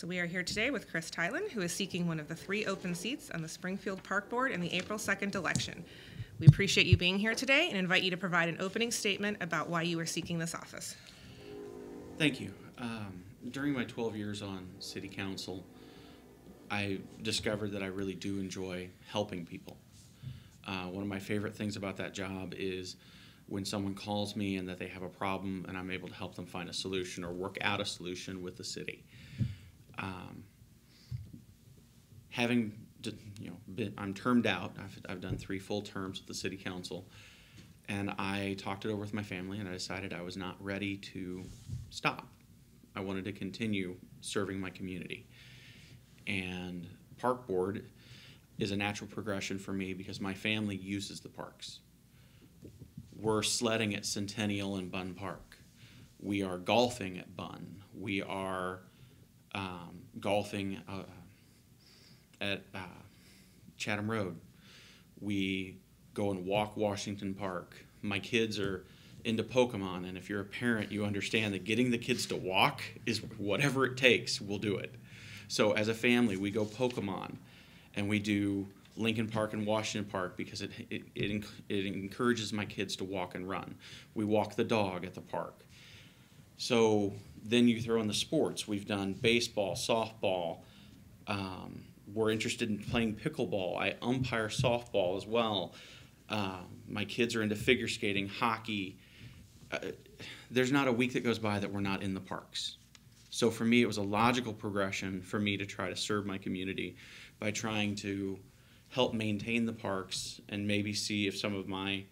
So we are here today with Kris Theilen, who is seeking one of the 3 open seats on the Springfield Park Board in the April 2nd election. We appreciate you being here today and invite you to provide an opening statement about why you are seeking this office. Thank you. During my 12 years on City Council, I discovered that I really do enjoy helping people. One of my favorite things about that job is when someone calls me and that they have a problem and I'm able to help them find a solution or work out a solution with the city. I'm termed out. I've done 3 full terms with the City Council, and I talked it over with my family, and I decided I was not ready to stop. I wanted to continue serving my community, and Park Board is a natural progression for me because my family uses the parks. We're sledding at Centennial and Bunn Park. We are golfing at Bunn. We are golfing at Chatham Road. We go and walk Washington Park. My kids are into Pokemon, and if you're a parent, you understand that getting the kids to walk is whatever it takes, we'll do it. So as a family, we go Pokemon, and we do Lincoln Park and Washington Park because it encourages my kids to walk and run. We walk the dog at the park. So then you throw in the sports. We've done baseball, softball. We're interested in playing pickleball. I umpire softball as well. My kids are into figure skating, hockey. There's not a week that goes by that we're not in the parks. So for me, it was a logical progression for me to try to serve my community by trying to help maintain the parks and maybe see if some of my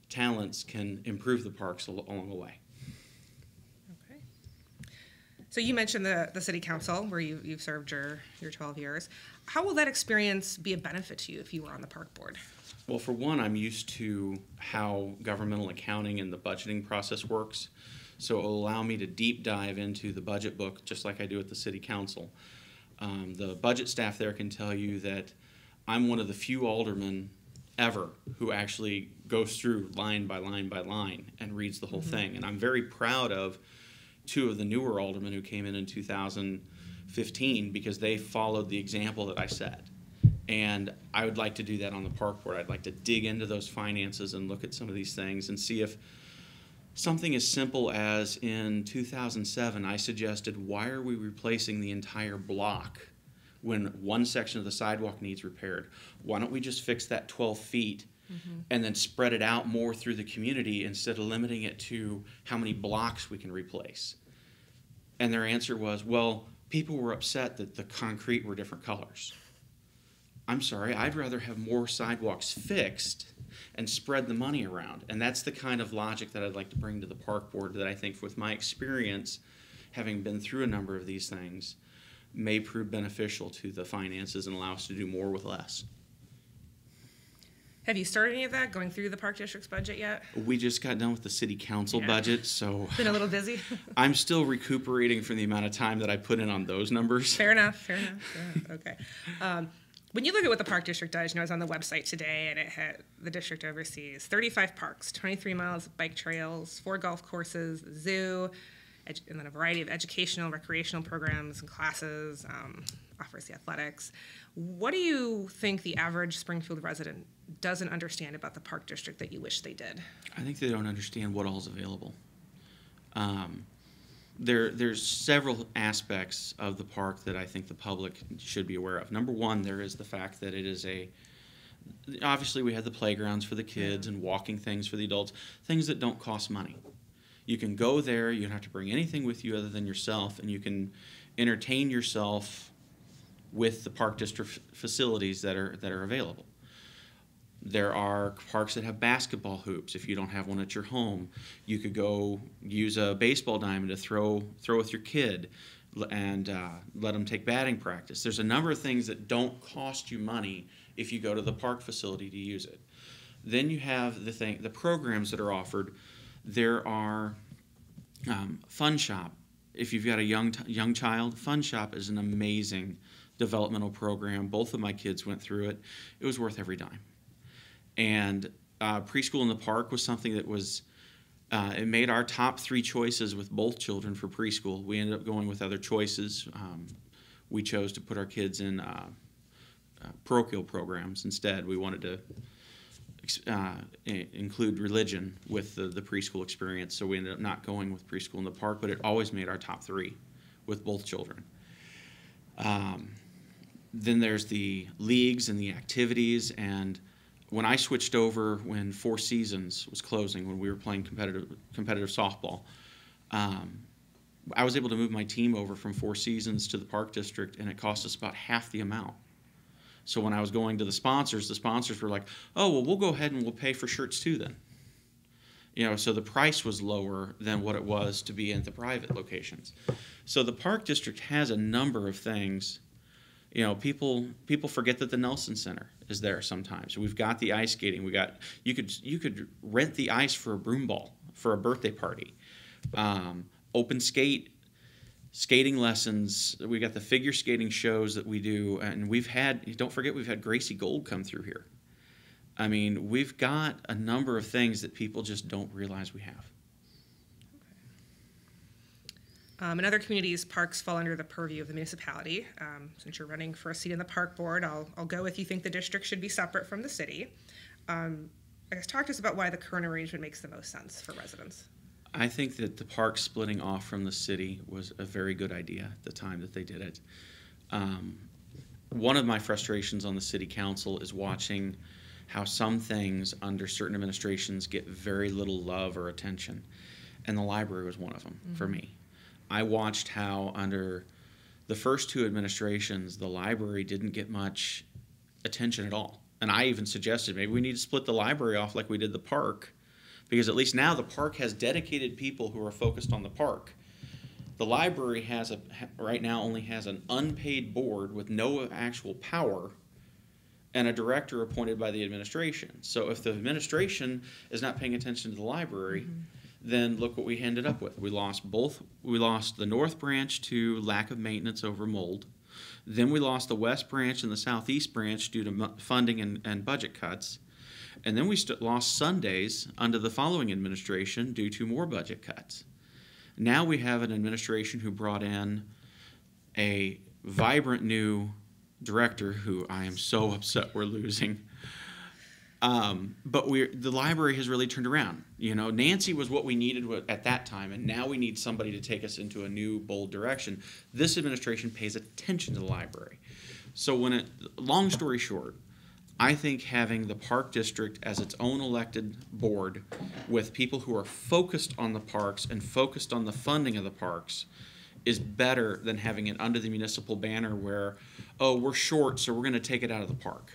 talents can improve the parks along the way. Okay. So you mentioned the City Council where you've served your 12 years. How will that experience be a benefit to you if you were on the Park Board? Well, for one, I'm used to how governmental accounting and the budgeting process works. So it will allow me to deep dive into the budget book just like I do at the City Council. The budget staff there can tell you that I'm one of the few aldermen ever who actually goes through line by line by line and reads the whole thing. And I'm very proud of 2 of the newer aldermen who came in 2015 because they followed the example that I set. And I would like to do that on the Park Board. I'd like to dig into those finances and look at some of these things and see if something as simple as in 2007, I suggested, why are we replacing the entire block when one section of the sidewalk needs repaired? Why don't we just fix that 12 feet and then spread it out more through the community instead of limiting it to how many blocks we can replace? And their answer was, well, people were upset that the concrete were different colors. I'm sorry, I'd rather have more sidewalks fixed and spread the money around. And that's the kind of logic that I'd like to bring to the Park Board that I think with my experience, having been through a number of these things, may prove beneficial to the finances and allow us to do more with less. Have you started any of that, going through the Park District's budget yet? We just got done with the City Council budget, so been a little busy. I'm still recuperating from the amount of time that I put in on those numbers. Fair enough. Okay. When you look at what the Park District does, I was on the website today, and the district oversees 35 parks, 23 miles of bike trails, 4 golf courses, a zoo, and then a variety of educational, recreational programs and classes, offers the athletics. What do you think the average Springfield resident doesn't understand about the Park District that you wish they did? I think they don't understand what all is available. There's several aspects of the park that I think the public should be aware of. Number one, there is the fact that it is obviously we have the playgrounds for the kids and walking things for the adults, things that don't cost money. You can go there, you don't have to bring anything with you other than yourself, and you can entertain yourself with the Park District facilities that are available. There are parks that have basketball hoops. If you don't have one at your home, you could go use a baseball diamond to throw with your kid and let them take batting practice. There's a number of things that don't cost you money if you go to the park facility to use it. Then you have the programs that are offered. There are Fun Shop. If you've got a young child, Fun Shop is an amazing developmental program. Both of my kids went through it. It was worth every dime. And Preschool in the Park was something that was, it made our top 3 choices with both children for preschool. We ended up going with other choices. we chose to put our kids in parochial programs instead. We wanted to include religion with the preschool experience, so we ended up not going with preschool in the park, but it always made our top 3 with both children. Then there's the leagues and the activities, and when I switched over when Four Seasons was closing, when we were playing competitive softball, I was able to move my team over from Four Seasons to the Park District, and it cost us about half the amount. So when I was going to the sponsors were like, oh, well, we'll go ahead and we'll pay for shirts too then. So the price was lower than what it was to be in the private locations. So the Park District has a number of things. People forget that the Nelson Center is there sometimes. We've got the ice skating. You could rent the ice for a broom ball for a birthday party. Open skating lessons. We got the figure skating shows that we do, and don't forget we've had Gracie Gold come through here. I mean, we've got a number of things that people just don't realize we have. In other communities, parks fall under the purview of the municipality. Since you're running for a seat in the park board, I'll go with you think the district should be separate from the city. I guess talk to us about why the current arrangement makes the most sense for residents. I think that the park splitting off from the city was a very good idea at the time that they did it. One of my frustrations on the city council is watching how some things under certain administrations get very little love or attention, and the library was one of them for me. I watched how under the first 2 administrations, the library didn't get much attention at all. And I even suggested maybe we need to split the library off like we did the park, because at least now the park has dedicated people who are focused on the park. The library right now only has an unpaid board with no actual power and a director appointed by the administration. So if the administration is not paying attention to the library, then look what we ended up with. We lost the North Branch to lack of maintenance over mold. Then we lost the West Branch and the Southeast Branch due to funding and budget cuts. And then we lost Sundays under the following administration due to more budget cuts. Now we have an administration who brought in a vibrant new director who I am so upset we're losing. But the library has really turned around. Nancy was what we needed at that time, and now we need somebody to take us into a new, bold direction. This administration pays attention to the library. So long story short, I think having the Park District as its own elected board with people who are focused on the parks and focused on the funding of the parks is better than having it under the municipal banner where, oh, we're short, so we're going to take it out of the park.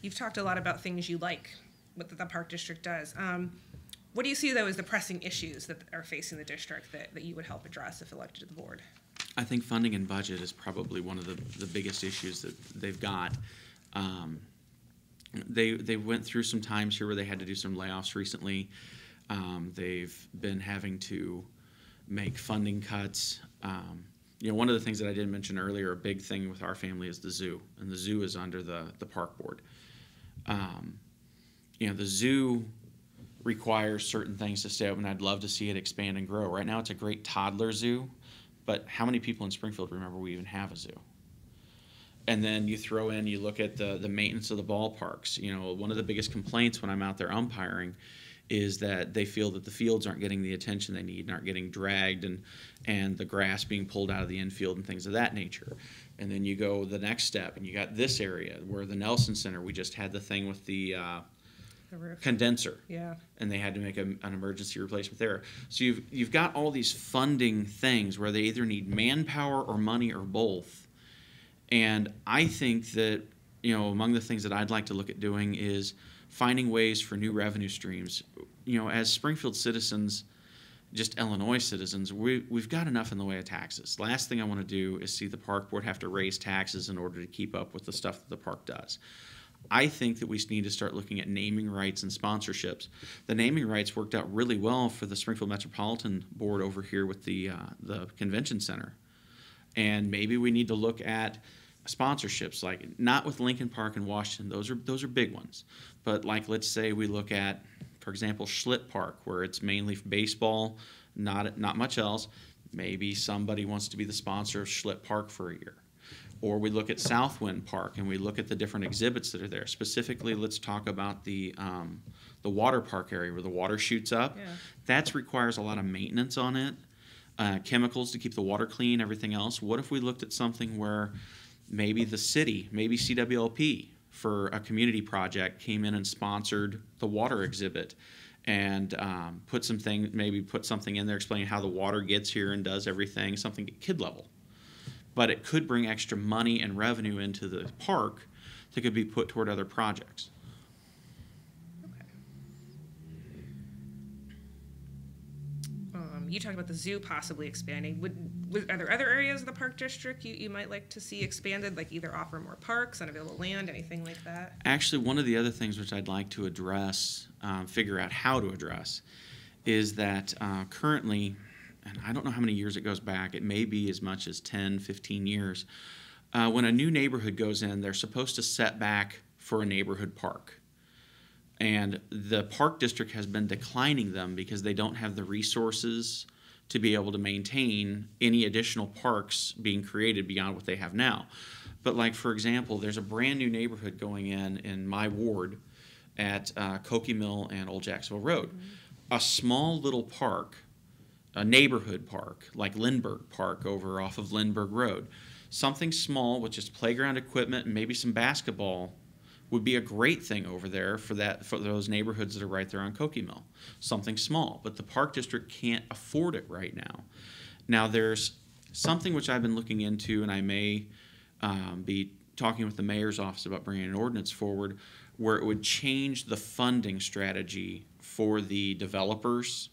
You've talked a lot about things you like, what the Park District does. What do you see, though, as the pressing issues that are facing the district that you would help address if elected to the board? I think funding and budget is probably one of the biggest issues that they've got. They went through some times here where they had to do some layoffs recently. They've been having to make funding cuts. One of the things that I didn't mention earlier, a big thing with our family is the zoo, and the zoo is under the park board. The zoo requires certain things to stay open. I'd love to see it expand and grow. Right now it's a great toddler zoo, but how many people in Springfield remember we even have a zoo? And then you look at the maintenance of the ballparks. One of the biggest complaints when I'm out there umpiring is that they feel that the fields aren't getting the attention they need and aren't getting dragged and the grass being pulled out of the infield and things of that nature. And then you go the next step and you got this area where the Nelson Center, we just had the thing with the roof condenser. Yeah. And they had to make an emergency replacement there. So you've got all these funding things where they either need manpower or money or both. And I think that, among the things that I'd like to look at doing is finding ways for new revenue streams. As Springfield citizens, just Illinois citizens, we've got enough in the way of taxes. Last thing I want to do is see the park board have to raise taxes in order to keep up with the stuff that the park does. I think that we need to start looking at naming rights and sponsorships. The naming rights worked out really well for the Springfield Metropolitan Board over here with the convention center. And maybe we need to look at sponsorships, like not with Lincoln Park and Washington. Those are big ones. But like, let's say we look at, for example, Schlitt Park, where it's mainly baseball, not much else. Maybe somebody wants to be the sponsor of Schlip Park for a year. Or we look at Southwind Park and we look at the different exhibits that are there. Specifically, let's talk about the water park area where the water shoots up. Yeah. That requires a lot of maintenance on it, chemicals to keep the water clean, everything else. What if we looked at something where maybe the city, maybe CWLP for a community project came in and sponsored the water exhibit and put something in there explaining how the water gets here and does everything, something at kid level. But it could bring extra money and revenue into the park that could be put toward other projects. Okay. You talked about the zoo possibly expanding. Are there other areas of the park district you might like to see expanded, like either offer more parks, unavailable land, anything like that? Actually, one of the other things which I'd like to address, figure out how to address, is that currently, and I don't know how many years it goes back, it may be as much as 10, 15 years, when a new neighborhood goes in, they're supposed to set back for a neighborhood park. And the park district has been declining them because they don't have the resources to be able to maintain any additional parks being created beyond what they have now. But like, for example, there's a brand new neighborhood going in my ward at Cokie Mill and Old Jacksonville Road. Mm-hmm. A small little park, a neighborhood park, like Lindbergh Park over off of Lindbergh Road. Something small with just playground equipment and maybe some basketball would be a great thing over there for those neighborhoods that are right there on Cokie Mill. Something small, but the park district can't afford it right now. Now there's something which I've been looking into, and I may be talking with the mayor's office about bringing an ordinance forward where it would change the funding strategy for the developers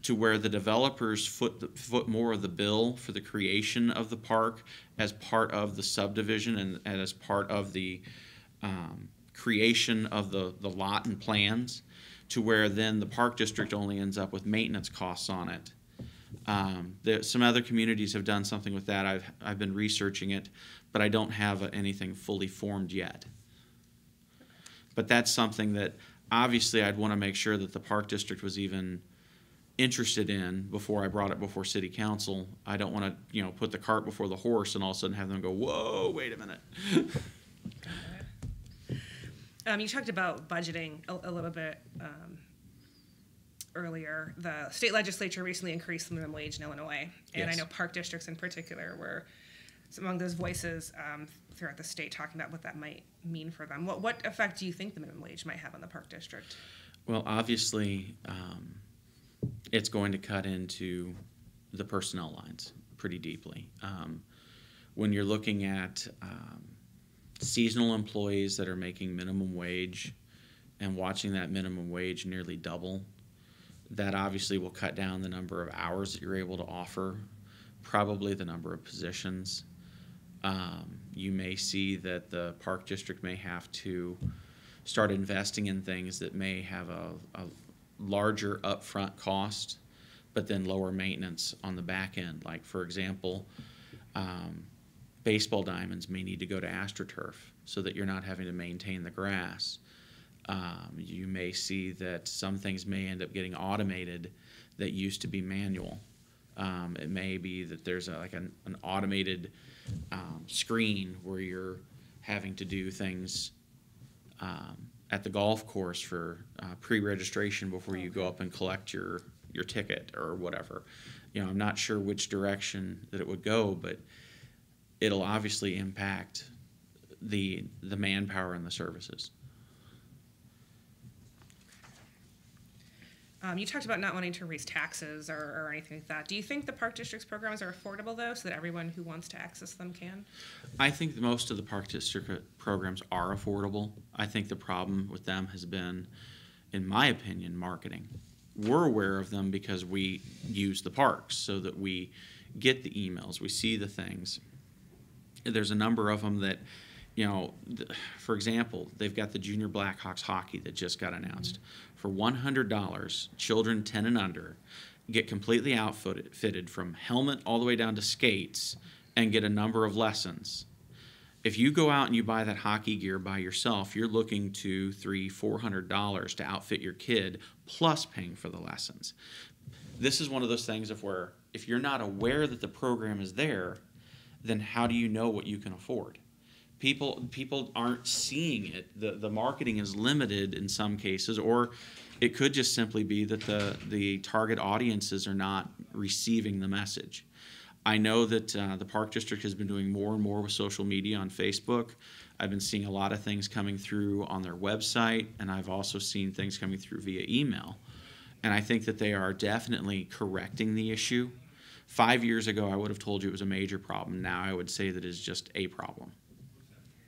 to where the developers foot more of the bill for the creation of the park as part of the subdivision and as part of the creation of the lot and plans, to where then the park district only ends up with maintenance costs on it. Some other communities have done something with that. I've been researching it, but I don't have anything fully formed yet. But that's something that obviously I'd want to make sure that the park district was even interested in before I brought it before city council. I don't want to, put the cart before the horse and all of a sudden have them go, whoa, wait a minute. You talked about budgeting a little bit earlier. The state legislature recently increased the minimum wage in Illinois, and yes. I know park districts in particular were among those voices throughout the state talking about what that might mean for them. What effect do you think the minimum wage might have on the park district? Well, obviously, it's going to cut into the personnel lines pretty deeply. When you're looking at seasonal employees that are making minimum wage and watching that minimum wage nearly double, that obviously will cut down the number of hours that you're able to offer, probably the number of positions. You may see that the park district may have to start investing in things that may have a larger upfront cost, but then lower maintenance on the back end. Like, for example, baseball diamonds may need to go to AstroTurf so that you're not having to maintain the grass. You may see that some things may end up getting automated that used to be manual. It may be that there's an automated screen where you're having to do things at the golf course for pre-registration before you go up and collect your ticket or whatever. I'm not sure which direction that it would go, but it'll obviously impact the manpower and the services. You talked about not wanting to raise taxes or anything like that. Do you think the park district's programs are affordable, though, so that everyone who wants to access them can? I think that most of the park district programs are affordable. I think the problem with them has been, in my opinion, marketing. We're aware of them because we use the parks so that we get the emails, we see the things. There's a number of them that, for example, they've got the Junior Blackhawks hockey that just got announced. Mm-hmm. For $100, children 10 and under get completely outfitted from helmet all the way down to skates and get a number of lessons. If you go out and you buy that hockey gear by yourself, you're looking to $300-400 to outfit your kid, plus paying for the lessons. This is one of those things of where if you're not aware that the program is there, then how do you know what you can afford? People aren't seeing it. The marketing is limited in some cases, or it could just simply be that the target audiences are not receiving the message. I know that the Park District has been doing more and more with social media on Facebook. I've been seeing a lot of things coming through on their website, and I've also seen things coming through via email. And I think that they are definitely correcting the issue. 5 years ago, I would have told you it was a major problem. Now I would say that it is just a problem.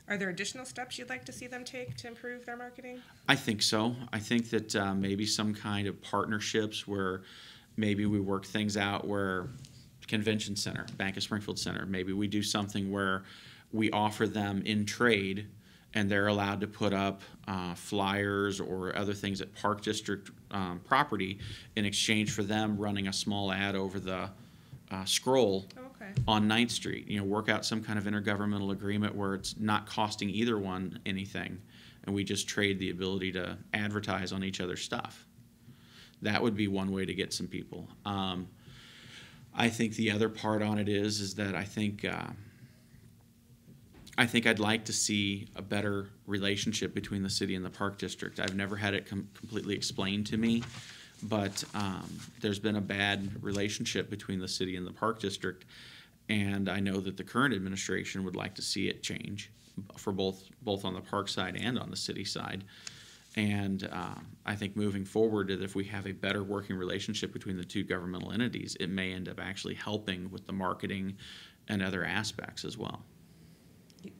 Are there additional steps you'd like to see them take to improve their marketing? I think so. I think that maybe some kind of partnerships where maybe we work things out where Convention Center, Bank of Springfield Center, maybe we do something where we offer them in trade and they're allowed to put up flyers or other things at Park District property in exchange for them running a small ad over the scroll on 9th Street. You know, work out some kind of intergovernmental agreement where it's not costing either one anything, and we just trade the ability to advertise on each other's stuff. That would be one way to get some people. I think the other part on it is that I think I'd like to see a better relationship between the city and the Park District. I've never had it completely explained to me, but there's been a bad relationship between the city and the Park District, and I know that the current administration would like to see it change for both on the park side and on the city side. And I think moving forward, if we have a better working relationship between the two governmental entities, it may end up actually helping with the marketing and other aspects as well.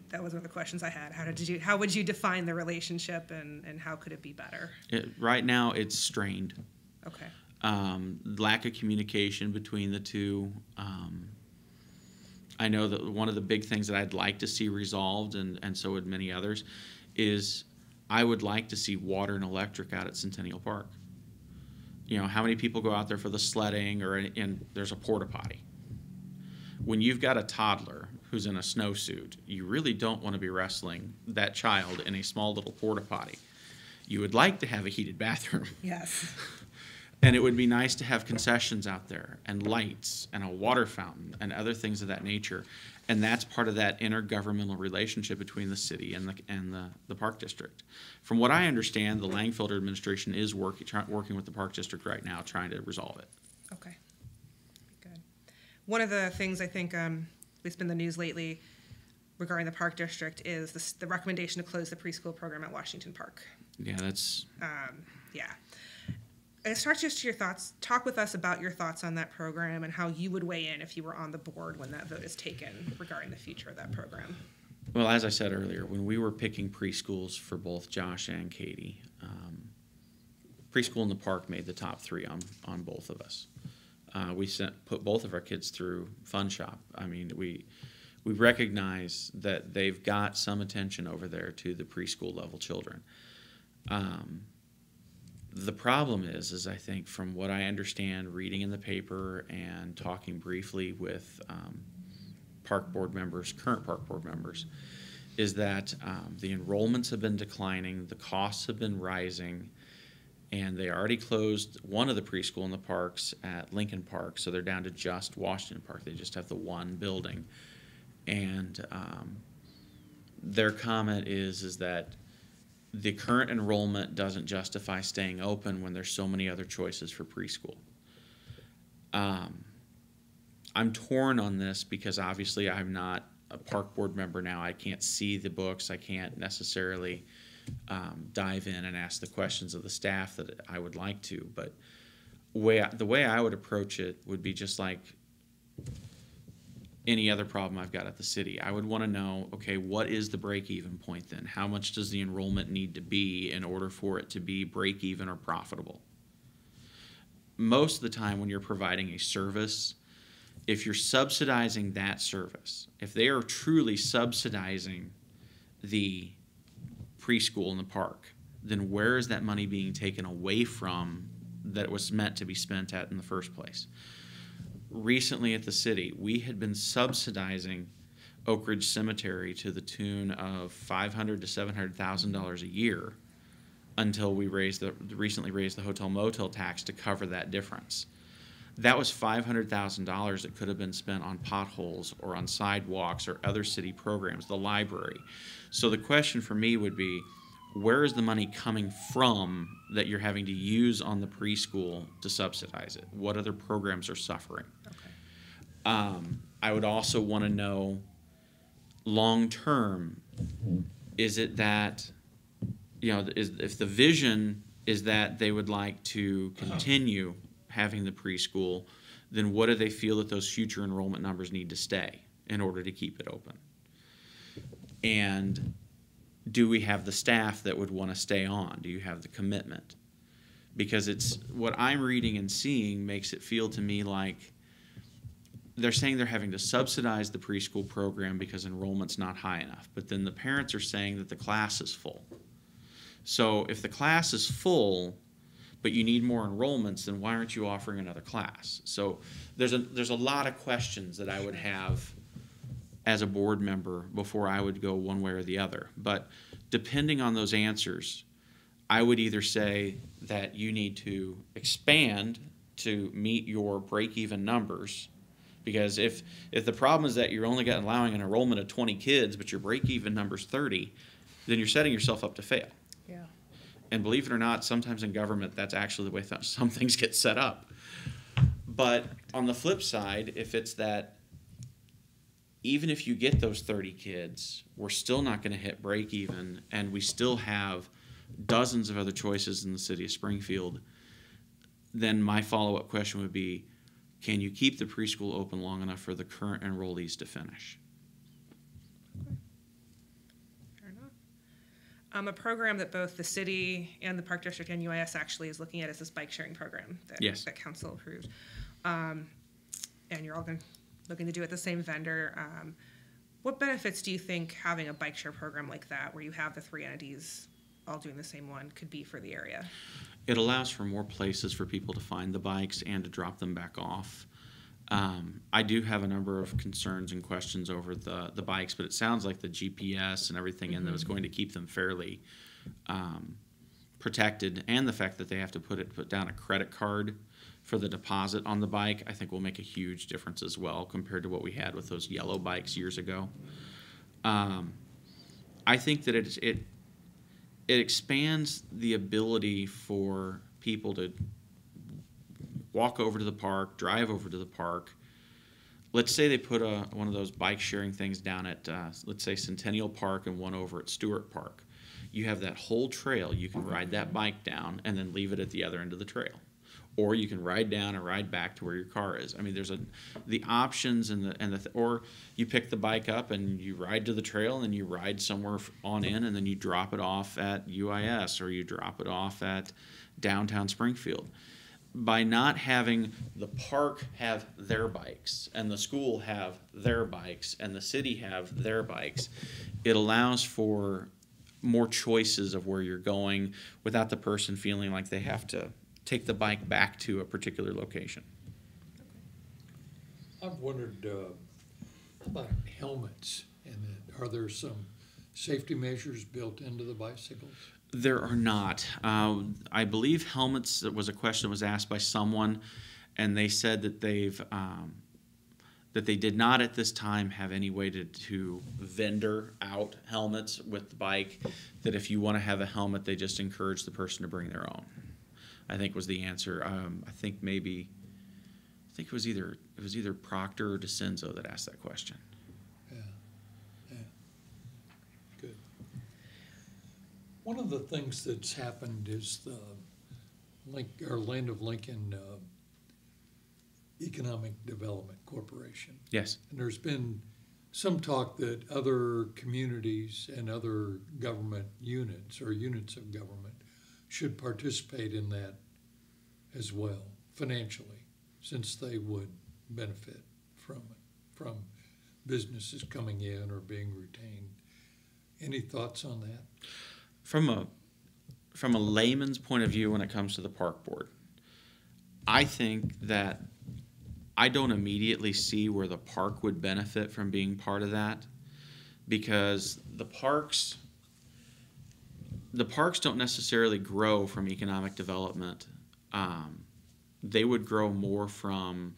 That was one of the questions I had. How would you define the relationship, and how could it be better? Right now, it's strained. Okay. Lack of communication between the two. I know that one of the big things that I'd like to see resolved, and so would many others, is I would like to see water and electric out at Centennial Park. You know, how many people go out there for the sledding and there's a porta potty? When you've got a toddler who's in a snowsuit, you really don't want to be wrestling that child in a small little porta potty. You would like to have a heated bathroom. Yes. And it would be nice to have concessions out there and lights and a water fountain and other things of that nature. And that's part of that intergovernmental relationship between the city and the Park District. From what I understand, the Langfelder administration is working with the Park District right now, trying to resolve it. Okay. Good. One of the things I think it's been the news lately regarding the Park District is the recommendation to close the preschool program at Washington Park. Yeah, that's... Yeah. Start just your thoughts. Talk with us about your thoughts on that program and how you would weigh in if you were on the board when that vote is taken regarding the future of that program. Well, as I said earlier, when we were picking preschools for both Josh and Katie, preschool in the park made the top three on both of us. We put both of our kids through Fun Shop. I mean, we recognize that they've got some attention over there to the preschool level children. The problem is I think from what I understand, reading in the paper and talking briefly with park board members, current park board members, is that the enrollments have been declining, the costs have been rising, and they already closed one of the preschool in the parks at Lincoln Park, so they're down to just Washington Park. They just have the one building. And their comment is that the current enrollment doesn't justify staying open when there's so many other choices for preschool. I'm torn on this because obviously I'm not a park board member now. I can't see the books. I can't necessarily dive in and ask the questions of the staff that I would like to. But the way I would approach it would be just like any other problem I've got at the city. I would want to know, okay, what is the break-even point then? How much does the enrollment need to be in order for it to be break-even or profitable? Most of the time when you're providing a service, if you're subsidizing that service, if they are truly subsidizing the preschool in the park, then where is that money being taken away from that it was meant to be spent at in the first place? Recently at the city, we had been subsidizing Oak Ridge Cemetery to the tune of $500,000 to $700,000 a year until we recently raised the hotel motel tax to cover that difference. that was $500,000 that could have been spent on potholes or on sidewalks or other city programs, the library. So the question for me would be, where is the money coming from that you're having to use on the preschool to subsidize it? What other programs are suffering? Okay. I would also want to know, long term, is it that, if the vision is that they would like to continue having the preschool, then what do they feel that those future enrollment numbers need to stay in order to keep it open? And do we have the staff that would want to stay on? Do you have the commitment? Because it's what I'm reading and seeing makes it feel to me like they're saying they're having to subsidize the preschool program because enrollment's not high enough. But then the parents are saying that the class is full. So if the class is full, but you need more enrollments, then why aren't you offering another class? So there's a lot of questions that I would have as a board member before I would go one way or the other. But depending on those answers, I would either say that you need to expand to meet your break-even numbers, because if the problem is that you're only allowing an enrollment of 20 kids, but your break-even number's 30, then you're setting yourself up to fail. Yeah. And believe it or not, sometimes in government, that's actually the way some things get set up. But on the flip side, if it's that even if you get those 30 kids, we're still not going to hit break even, and we still have dozens of other choices in the city of Springfield, then my follow-up question would be, can you keep the preschool open long enough for the current enrollees to finish? Fair enough. A program that both the city and the Park District and UIS actually is looking at is this bike sharing program that council approved. And you're all looking to do it the same vendor. What benefits do you think having a bike share program like that, where you have the three entities all doing the same one, could be for the area? It allows for more places for people to find the bikes and to drop them back off. I do have a number of concerns and questions over the bikes, but it sounds like the GPS and everything in them is going to keep them fairly protected, and the fact that they have to put down a credit card for the deposit on the bike, I think will make a huge difference as well compared to what we had with those yellow bikes years ago. I think that it expands the ability for people to walk over to the park, drive over to the park. Let's say they put one of those bike sharing things down at, let's say, Centennial Park and one over at Stewart Park. You have that whole trail. You can ride that bike down and then leave it at the other end of the trail. Or you can ride down and ride back to where your car is. I mean, there's the options or you pick the bike up and you ride to the trail and then you ride somewhere on in and then you drop it off at UIS or you drop it off at downtown Springfield. By not having the park have their bikes and the school have their bikes and the city have their bikes, it allows for more choices of where you're going without the person feeling like they have to take the bike back to a particular location. I've wondered about helmets, and are there some safety measures built into the bicycles? There are not. I believe helmets, that was a question that was asked by someone, and they said that that they did not at this time have any way to vendor out helmets with the bike, that if you want to have a helmet, they just encourage the person to bring their own, I think was the answer. I think it was either Proctor or DeCenzo that asked that question. Yeah. Good. One of the things that's happened is the Land of Lincoln Economic Development Corporation. Yes. And there's been some talk that other communities and other government units or units of government should participate in that as well, financially, since they would benefit from it, from businesses coming in or being retained. Any thoughts on that? From a layman's point of view when it comes to the park board, I think that I don't immediately see where the park would benefit from being part of that, because the parks don't necessarily grow from economic development they would grow more from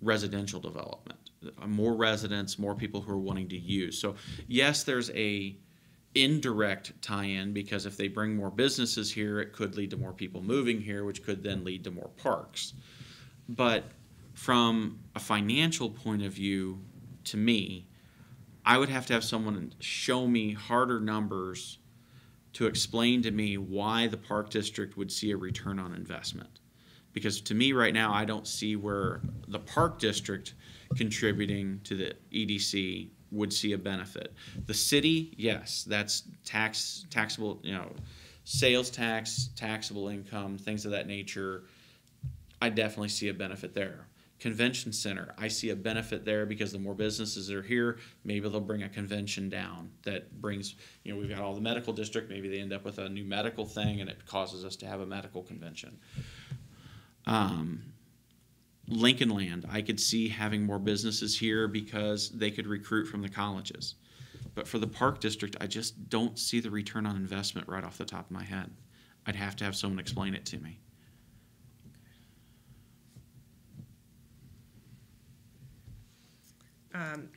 residential development, more residents, more people who are wanting to use. So yes, there's a indirect tie-in, because if they bring more businesses here, it could lead to more people moving here, which could then lead to more parks. But from a financial point of view, to me, I would have to have someone show me harder numbers to explain to me why the park district would see a return on investment. Because to me right now, I don't see where the park district contributing to the EDC would see a benefit. The city, yes, that's taxable, sales tax, taxable income, things of that nature. I definitely see a benefit there. Convention center, I see a benefit there because the more businesses that are here, maybe they'll bring a convention down that brings, we've got all the medical district, maybe they end up with a new medical thing and it causes us to have a medical convention. Lincoln Land, I could see having more businesses here because they could recruit from the colleges. But for the park district, I just don't see the return on investment right off the top of my head. I'd have to have someone explain it to me.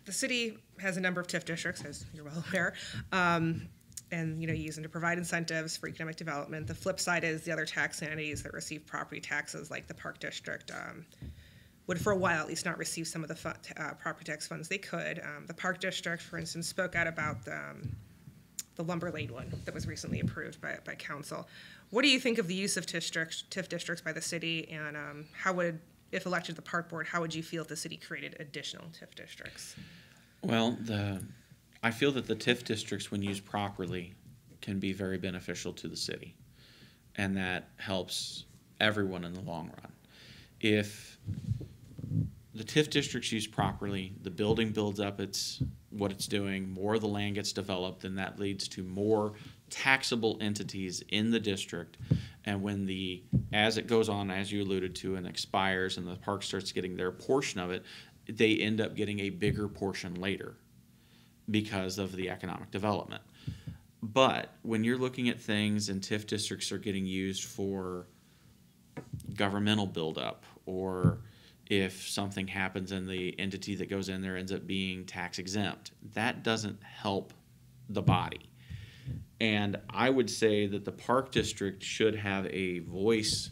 The city has a number of TIF districts, as you're well aware, and using to provide incentives for economic development. The flip side is the other tax entities that receive property taxes, like the park district, would for a while at least not receive some of the property tax funds they could. The park district, for instance, spoke out about the Lumber Lane one that was recently approved by council. What do you think of the use of TIF districts by the city, and how would, if elected to the park board, how would you feel if the city created additional TIF districts? Well, I feel that the TIF districts, when used properly, can be very beneficial to the city, and that helps everyone in the long run. If the TIF district's used properly, the building builds up what it's doing, more of the land gets developed, then that leads to more taxable entities in the district. And when as it goes on, as you alluded to, and expires and the park starts getting their portion of it, they end up getting a bigger portion later because of the economic development. But when you're looking at things and TIF districts are getting used for governmental buildup, or if something happens and the entity that goes in there ends up being tax exempt, that doesn't help the body. And I would say that the park district should have a voice,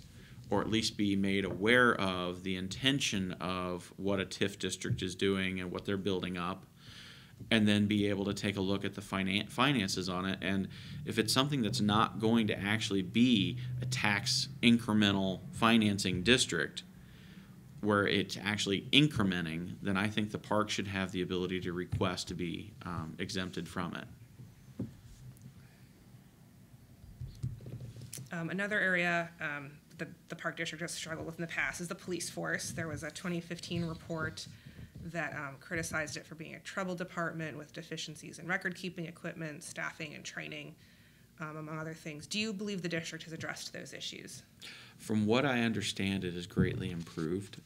or at least be made aware of the intention of what a TIF district is doing and what they're building up, and then be able to take a look at the finances on it. And if it's something that's not going to actually be a tax incremental financing district, where it's actually incrementing, then I think the park should have the ability to request to be exempted from it. Another area that the park district has struggled with in the past is the police force. There was a 2015 report that criticized it for being a trouble department with deficiencies in record-keeping equipment, staffing, and training, among other things. Do you believe the district has addressed those issues? From what I understand, it has greatly improved.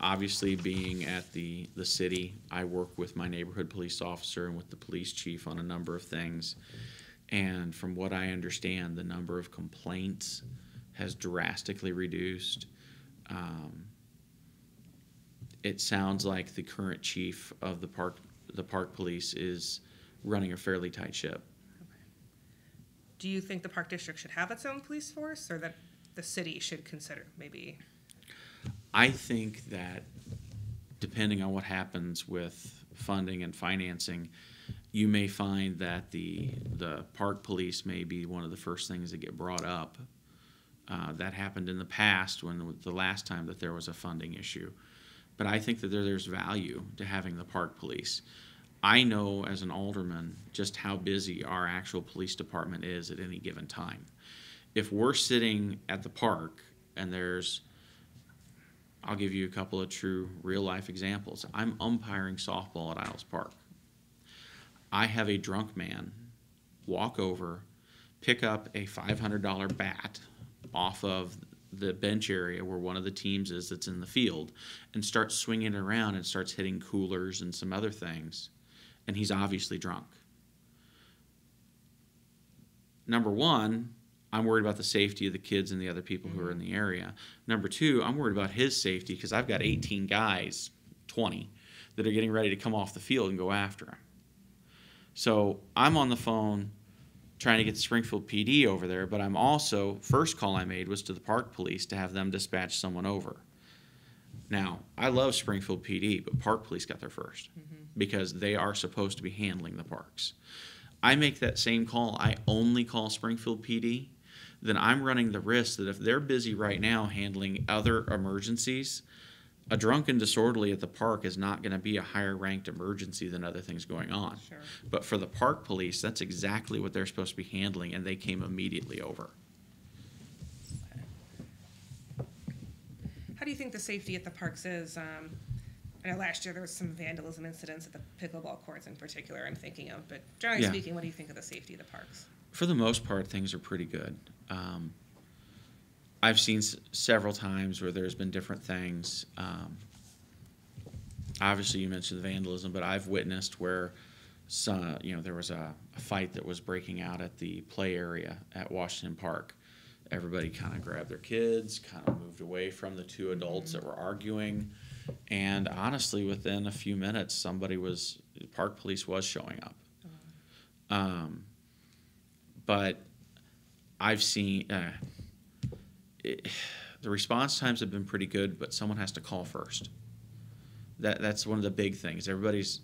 Obviously, being at the city, I work with my neighborhood police officer and with the police chief on a number of things. And from what I understand, the number of complaints has drastically reduced. It sounds like the current chief of the park police is running a fairly tight ship. Okay. Do you think the park district should have its own police force, or that the city should consider maybe? I think that depending on what happens with funding and financing, you may find that the park police may be one of the first things that get brought up. That happened in the past, when the last time that there was a funding issue. But I think that there's value to having the park police. I know as an alderman just how busy our actual police department is at any given time. If we're sitting at the park and I'll give you a couple of true real-life examples. I'm umpiring softball at Isles Park. I have a drunk man walk over, pick up a $500 bat off of the bench area where one of the teams is that's in the field, and start swinging it around and starts hitting coolers and some other things, and he's obviously drunk. Number one, I'm worried about the safety of the kids and the other people who are in the area. Number two, I'm worried about his safety because I've got 18 guys, 20, that are getting ready to come off the field and go after him. So I'm on the phone trying to get the Springfield PD over there, but I'm also, first call I made was to the park police to have them dispatch someone over. Now, I love Springfield PD, but park police got there first because they are supposed to be handling the parks. I make that same call, I only call Springfield PD, then I'm running the risk that if they're busy right now handling other emergencies, a drunken disorderly at the park is not going to be a higher ranked emergency than other things going on. Sure. But for the park police, that's exactly what they're supposed to be handling, and they came immediately over. How do you think the safety at the parks is? I know last year there was some vandalism incidents at the pickleball courts in particular I'm thinking of, but generally speaking, what do you think of the safety of the parks? For the most part, things are pretty good. I've seen several times where there's been different things. Obviously, you mentioned the vandalism, but I've witnessed where there was a fight that was breaking out at the play area at Washington Park. Everybody kind of grabbed their kids, kind of moved away from the two adults that were arguing, and honestly, within a few minutes, park police was showing up. But I've seen the response times have been pretty good, but someone has to call first. That's one of the big things. Everybody's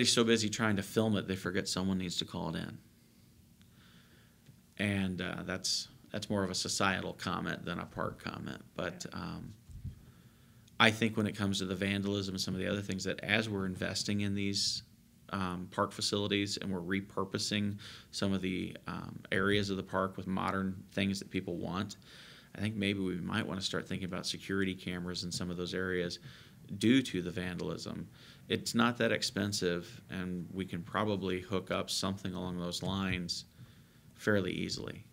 so busy trying to film it, they forget someone needs to call it in. And that's more of a societal comment than a park comment. But I think when it comes to the vandalism and some of the other things, that as we're investing in these park facilities and we're repurposing some of the areas of the park with modern things that people want, I think maybe we might want to start thinking about security cameras in some of those areas due to the vandalism. It's not that expensive, and we can probably hook up something along those lines fairly easily.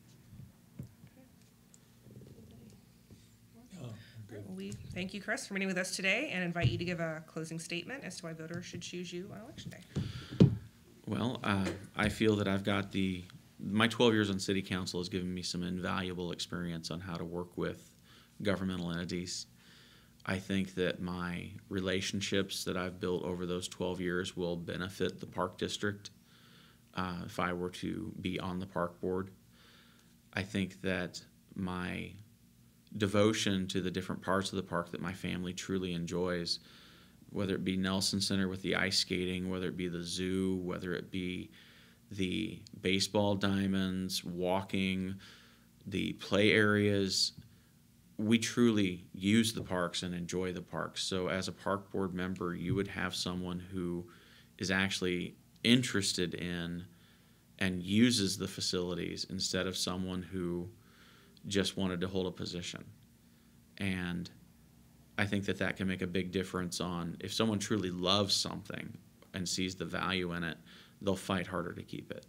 We thank you, Kris, for meeting with us today and invite you to give a closing statement as to why voters should choose you on Election Day. Well, I feel that I've got my 12 years on City Council has given me some invaluable experience on how to work with governmental entities. I think that my relationships that I've built over those 12 years will benefit the Park District if I were to be on the Park Board. I think that my devotion to the different parts of the park that my family truly enjoys, whether it be Nelson Center with the ice skating, whether it be the zoo, whether it be the baseball diamonds, walking, the play areas, we truly use the parks and enjoy the parks. So as a park board member, you would have someone who is actually interested in and uses the facilities instead of someone who just wanted to hold a position. And I think that can make a big difference on if someone truly loves something and sees the value in it, they'll fight harder to keep it.